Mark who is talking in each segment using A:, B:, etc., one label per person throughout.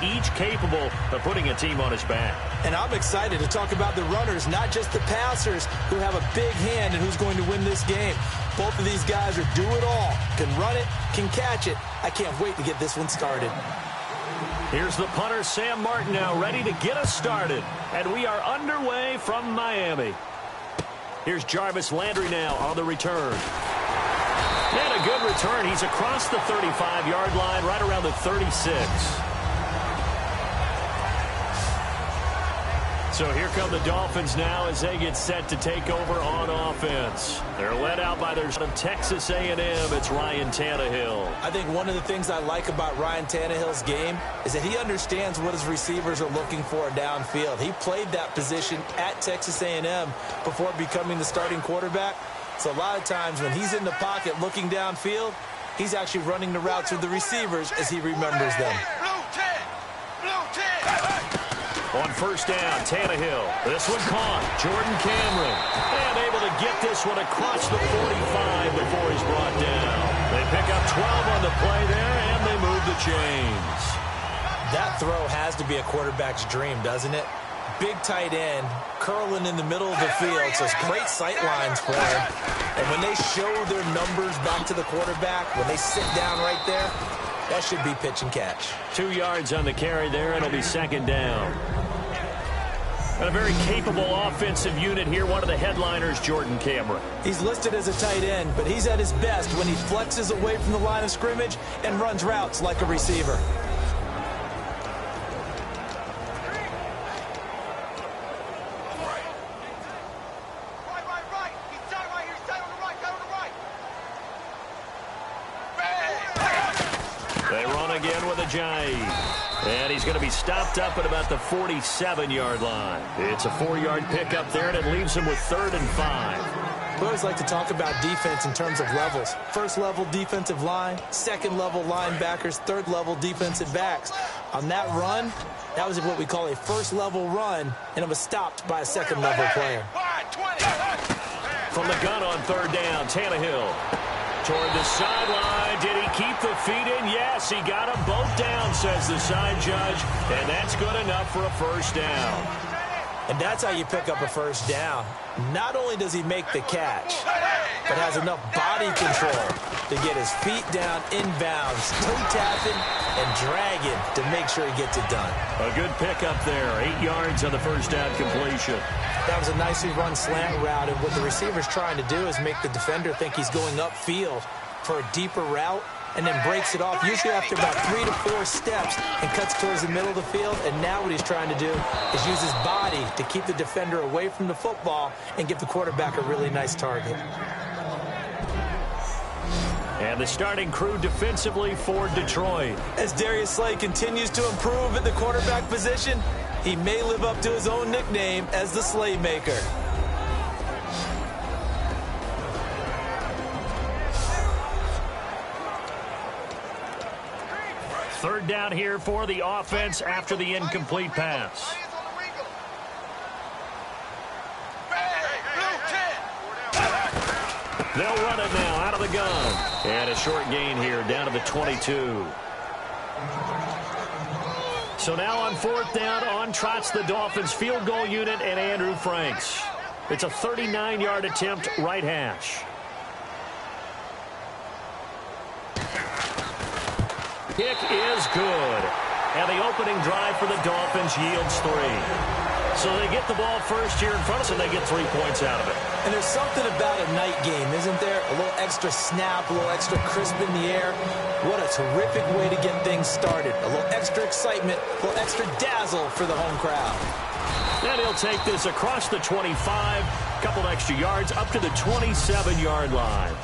A: each capable of putting a team on his back.
B: And I'm excited to talk about the runners, not just the passers, who have a big hand in who's going to win this game. Both of these guys are do-it-all, can run it, can catch it. I can't wait to get this one started.
A: Here's the punter, Sam Martin, now ready to get us started. And we are underway from Miami. Here's Jarvis Landry now on the return. And a good return. He's across the 35-yard line, right around the 36. So here come the Dolphins now as they get set to take over on offense. They're led out by their son of Texas A&M. It's Ryan Tannehill.
B: I think one of the things I like about Ryan Tannehill's game is that he understands what his receivers are looking for downfield. He played that position at Texas A&M before becoming the starting quarterback. So a lot of times when he's in the pocket looking downfield, he's actually running the routes with the receivers as he remembers them.
A: On first down, Tannehill. This one caught. Jordan Cameron. And able to get this one across the 45 before he's brought down. They pick up 12 on the play there, and they move the chains.
B: That throw has to be a quarterback's dream, doesn't it? Big tight end, curling in the middle of the field, so it's great sight lines for him. And when they show their numbers back to the quarterback, when they sit down right there, that should be pitch and catch.
A: 2 yards on the carry there, and it'll be second down. And a very capable offensive unit here. One of the headliners, Jordan Cameron.
B: He's listed as a tight end, but he's at his best when he flexes away from the line of scrimmage and runs routes like a receiver.
A: They run again with a jive. And he's going to be stopped up at about the 47-yard line. It's a 4-yard pickup there, and it leaves him with 3rd and 5.
B: We always like to talk about defense in terms of levels. First-level defensive line, second-level linebackers, third-level defensive backs. On that run, that was what we call a first-level run, and it was stopped by a second-level player.
A: From the gun on third down, Tannehill. Toward the sideline. Did he keep the feet in? Yes, he got them both down, says the side judge. And that's good enough for a first down.
B: And that's how you pick up a first down. Not only does he make the catch, but has enough body control to get his feet down inbounds, toe-tapping and dragging to make sure he gets it done.
A: A good pickup there. 8 yards on the first down completion.
B: That was a nicely run slant route, and what the receiver's trying to do is make the defender think he's going upfield for a deeper route, and then breaks it off, usually after about 3 to 4 steps, and cuts towards the middle of the field. And now what he's trying to do is use his body to keep the defender away from the football and give the quarterback a really nice target.
A: And the starting crew defensively for Detroit.
B: As Darius Slay continues to improve at the quarterback position, he may live up to his own nickname as the Slaymaker.
A: Third down here for the offense after the incomplete pass. They'll run it now out of the gun. And a short gain here down to the 22. So now on fourth down, on trots the Dolphins field goal unit and Andrew Franks. It's a 39-yard attempt, right hash. Kick is good. And the opening drive for the Dolphins yields 3. So they get the ball first here in front of us, and they get 3 points out of it.
B: And there's something about a night game, isn't there? A little extra snap, a little extra crisp in the air. What a terrific way to get things started. A little extra excitement, a little extra dazzle for the home crowd.
A: And he'll take this across the 25, a couple extra yards, up to the 27-yard line.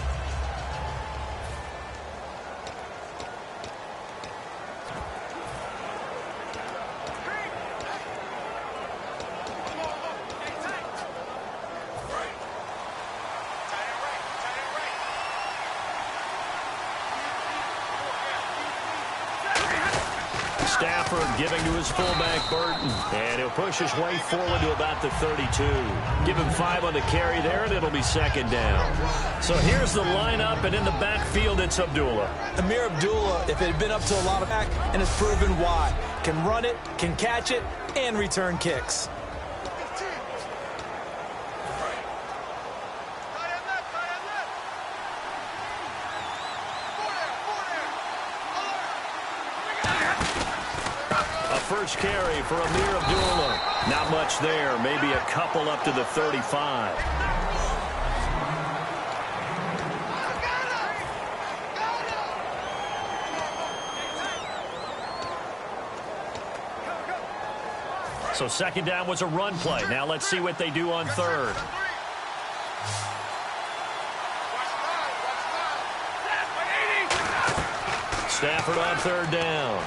A: Stafford giving to his fullback, Burton. And he'll push his way forward to about the 32. Give him 5 on the carry there, and it'll be second down. So here's the lineup, and in the backfield, it's Abdullah.
B: Amir Abdullah, if it had been up to a lot of back, and it's proven why. can run it, can catch it, and return kicks.
A: First carry for Amir Abdullah. Not much there. Maybe a couple up to the 35. So second down was a run play. Now let's see what they do on third. Stafford on third down.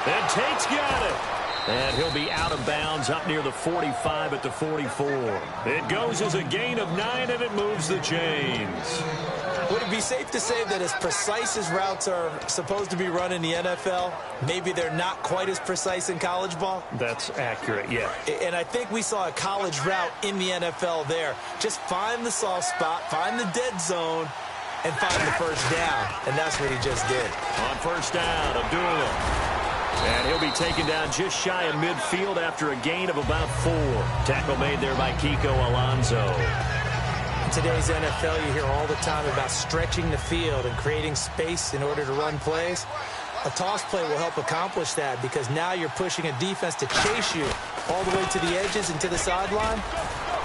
A: And Tate's got it. And he'll be out of bounds up near the 45 at the 44. It goes as a gain of 9, and it moves the chains.
B: Would it be safe to say that as precise as routes are supposed to be run in the NFL, maybe they're not quite as precise in college ball?
A: That's accurate, yeah.
B: And I think we saw a college route in the NFL there. Just find the soft spot, find the dead zone, and find the first down. And that's what he just did.
A: On first down, Abdullah. And he'll be taken down just shy of midfield after a gain of about 4. Tackle made there by Kiko Alonso.
B: In today's NFL, you hear all the time about stretching the field and creating space in order to run plays. A toss play will help accomplish that because now you're pushing a defense to chase you all the way to the edges and to the sideline.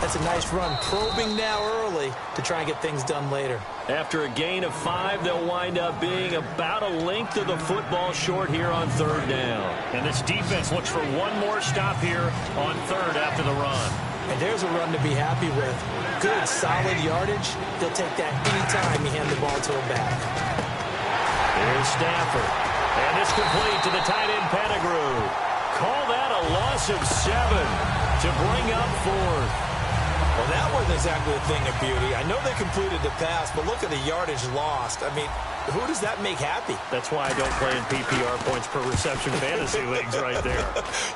B: That's a nice run, probing now early to try and get things done later.
A: After a gain of 5, they'll wind up being about a length of the football short here on third down. And this defense looks for one more stop here on third after the run.
B: And there's a run to be happy with. Good, solid yardage. He'll take that anytime you hand the ball to him back.
A: Here's Stafford. And it's complete to the tight end Pettigrew. Call that a loss of 7 to bring up fourth.
B: Well, that wasn't exactly a thing of beauty. I know they completed the pass, but look at the yardage lost. I mean, who does that make happy?
A: That's why I don't play in PPR points per reception fantasy leagues right there.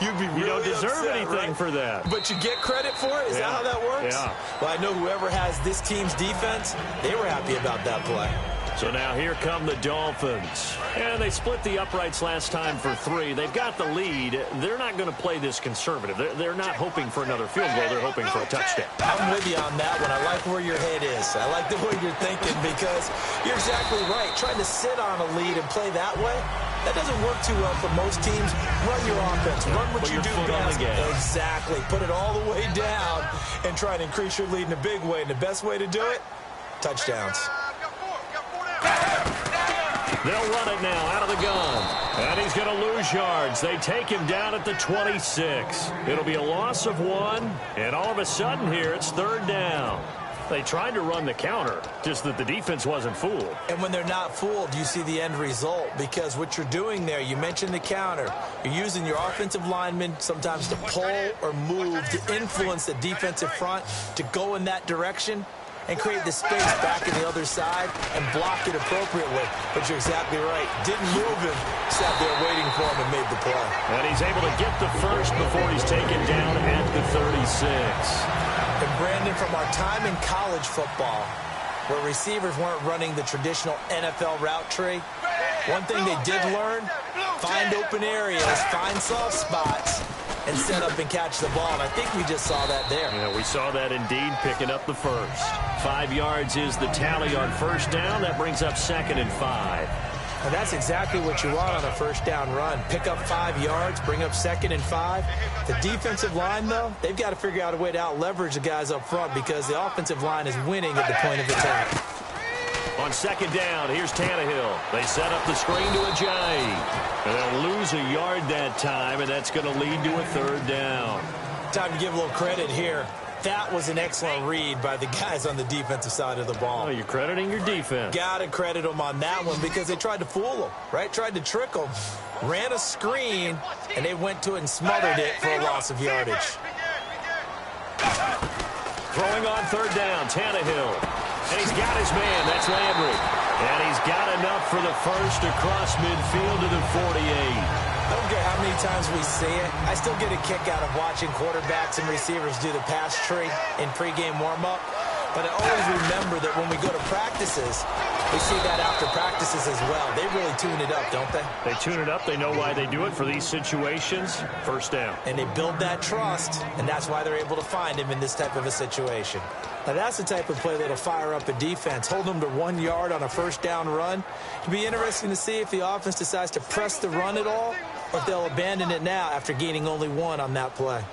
B: You'd be really
A: You don't deserve
B: upset,
A: anything
B: right?
A: for that.
B: But you get credit for it? Is that how that works?
A: Yeah.
B: Well, I know whoever has this team's defense, they were happy about that play.
A: So now here come the Dolphins. And they split the uprights last time for 3. They've got the lead. They're not going to play this conservative. They're not hoping for another field goal. They're hoping for a touchdown.
B: I'm with you on that one. I like where your head is. I like the way you're thinking because you're exactly right. Trying to sit on a lead and play that way, that doesn't work too well for most teams. Run your offense. Run what you do best. Exactly. Put it all the way down and try to increase your lead in a big way. And the best way to do it, touchdowns.
A: They'll run it now out of the gun. And he's going to lose yards. They take him down at the 26. It'll be a loss of 1. And all of a sudden here, it's third down. They tried to run the counter, just that the defense wasn't fooled.
B: And when they're not fooled, you see the end result. Because what you're doing there, you mentioned the counter. You're using your offensive linemen sometimes to pull or move to influence the defensive front to go in that direction and create the space back on the other side and block it appropriately. But you're exactly right. Didn't move him, sat there waiting for him and made the play.
A: And he's able to get the first before he's taken down at the 36.
B: And Brandon, from our time in college football, where receivers weren't running the traditional NFL route tree, one thing they did learn, find open areas, find soft spots, and set up and catch the ball. And I think we just saw that there.
A: Yeah, we saw that indeed, picking up the first. 5 yards is the tally on first down. That brings up 2nd and 5.
B: And that's exactly what you want on a first down run. Pick up 5 yards, bring up 2nd and 5. The defensive line, though, they've got to figure out a way to out-leverage the guys up front because the offensive line is winning at the point of attack.
A: On second down, here's Tannehill. They set up the screen to Ajayi. And they'll lose a yard that time, and that's going to lead to a third down.
B: Time to give a little credit here. That was an excellent read by the guys on the defensive side of the ball.
A: Oh, you're crediting your defense.
B: Got to credit them on that one because they tried to fool them, right? Tried to trick them. Ran a screen, and they went to it and smothered it for a loss of yardage.
A: Throwing on third down, Tannehill. And he's got his man. That's Landry. And he's got enough for the first across midfield to the 48.
B: I don't care how many times we see it. I still get a kick out of watching quarterbacks and receivers do the pass tree in pregame warm-up. But I always remember that when we go to practices, we see that after practices as well. They really tune it up, don't they?
A: They tune it up. They know why they do it for these situations. First down.
B: And they build that trust, and that's why they're able to find him in this type of a situation. Now, that's the type of play that'll fire up a defense. Hold them to 1 yard on a first down run. It'll be interesting to see if the offense decides to press the run at all, or if they'll abandon it now after gaining only 1 on that play.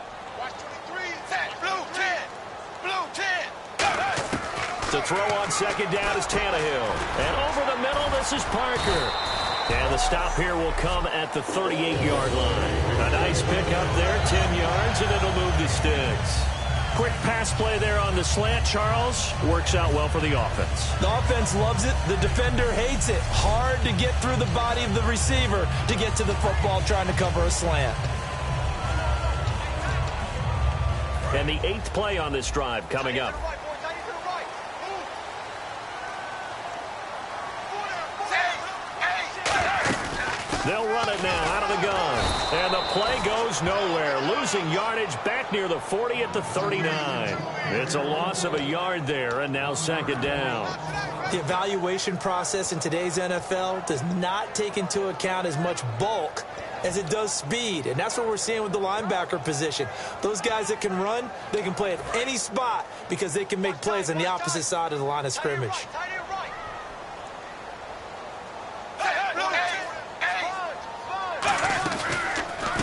A: To throw on second down is Tannehill. And over the middle, this is Parker. And the stop here will come at the 38-yard line. A nice pick up there, 10 yards, and it'll move the sticks. Quick pass play there on the slant, Charles. Works out well for the offense.
B: The offense loves it. The defender hates it. Hard to get through the body of the receiver to get to the football trying to cover a slant.
A: And the 8th play on this drive coming up. They'll run it now out of the gun. And the play goes nowhere. Losing yardage back near the 40 at the 39. It's a loss of a yard there, and now second down.
B: The evaluation process in today's NFL does not take into account as much bulk as it does speed. And that's what we're seeing with the linebacker position. Those guys that can run, they can play at any spot because they can make plays on the opposite side of the line of scrimmage.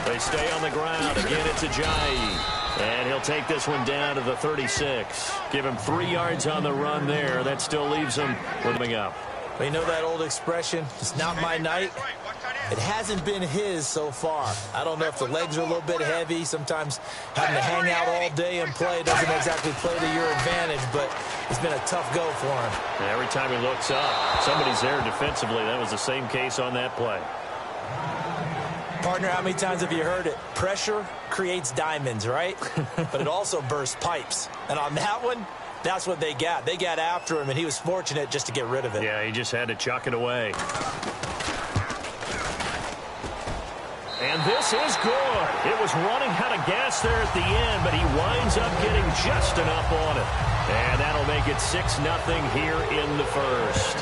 A: They stay on the ground. Again, it's Ajayi. And he'll take this one down to the 36. Give him 3 yards on the run there. That still leaves him coming up.
B: Well, you know that old expression, it's not my night? It hasn't been his so far. I don't know if the legs are a little bit heavy. Sometimes having to hang out all day and play doesn't exactly play to your advantage, but it's been a tough go for him.
A: And every time he looks up, somebody's there defensively. That was the same case on that play.
B: Partner, how many times have you heard it? Pressure creates diamonds, right? But it also bursts pipes. And on that one, that's what they got. They got after him, and he was fortunate just to get rid of it.
A: Yeah, he just had to chuck it away. And this is good. It was running out of gas there at the end, but he winds up getting just enough on it. And that'll make it 6-0 here in the first.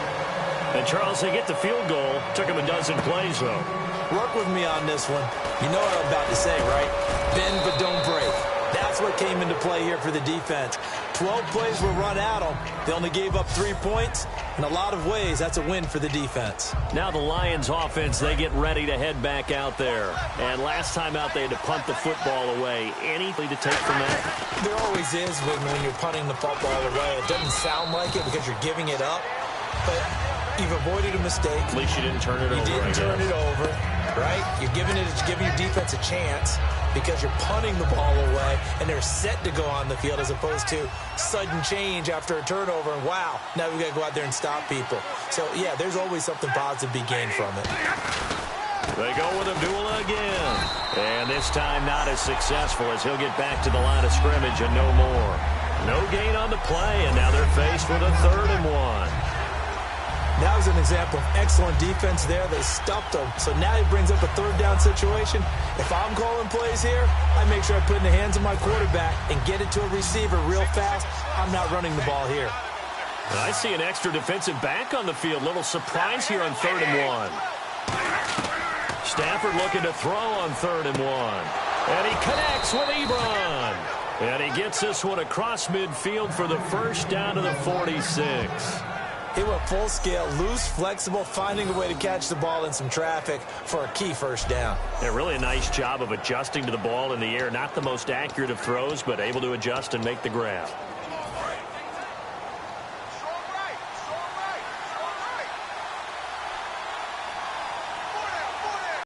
A: And, Charles, they get the field goal. Took him a dozen plays, though.
B: Work with me on this one. You know what I'm about to say, right? Bend but don't break. That's what came into play here for the defense. 12 plays were run at them. They only gave up 3 points. In a lot of ways, that's a win for the defense.
A: Now the Lions offense, they get ready to head back out there. And last time out, they had to punt the football away. Anything to take from that?
B: There always is when you're punting the football away. It doesn't sound like it because you're giving it up. But you've avoided a mistake.
A: At least you didn't turn it over.
B: You didn't turn it over. Right? You're giving your defense a chance because you're punting the ball away and they're set to go on the field as opposed to sudden change after a turnover and wow, now we've got to go out there and stop people. So, yeah, there's always something positive to be gained from it.
A: They go with Abdullah again. And this time not as successful as he'll get back to the line of scrimmage and no more. No gain on the play, and now they're faced with a 3rd and 1.
B: That was an example of excellent defense there. They stuffed him. So now he brings up a 3rd down situation. If I'm calling plays here, I make sure I put it in the hands of my quarterback and get it to a receiver real fast. I'm not running the ball here.
A: And I see an extra defensive back on the field. Little surprise here on 3rd and 1. Stafford looking to throw on 3rd and 1. And he connects with Ebron. And he gets this one across midfield for the first down to the 46.
B: He went full scale, loose, flexible, finding a way to catch the ball in some traffic for a key first down.
A: Yeah, really a nice job of adjusting to the ball in the air. Not the most accurate of throws, but able to adjust and make the grab.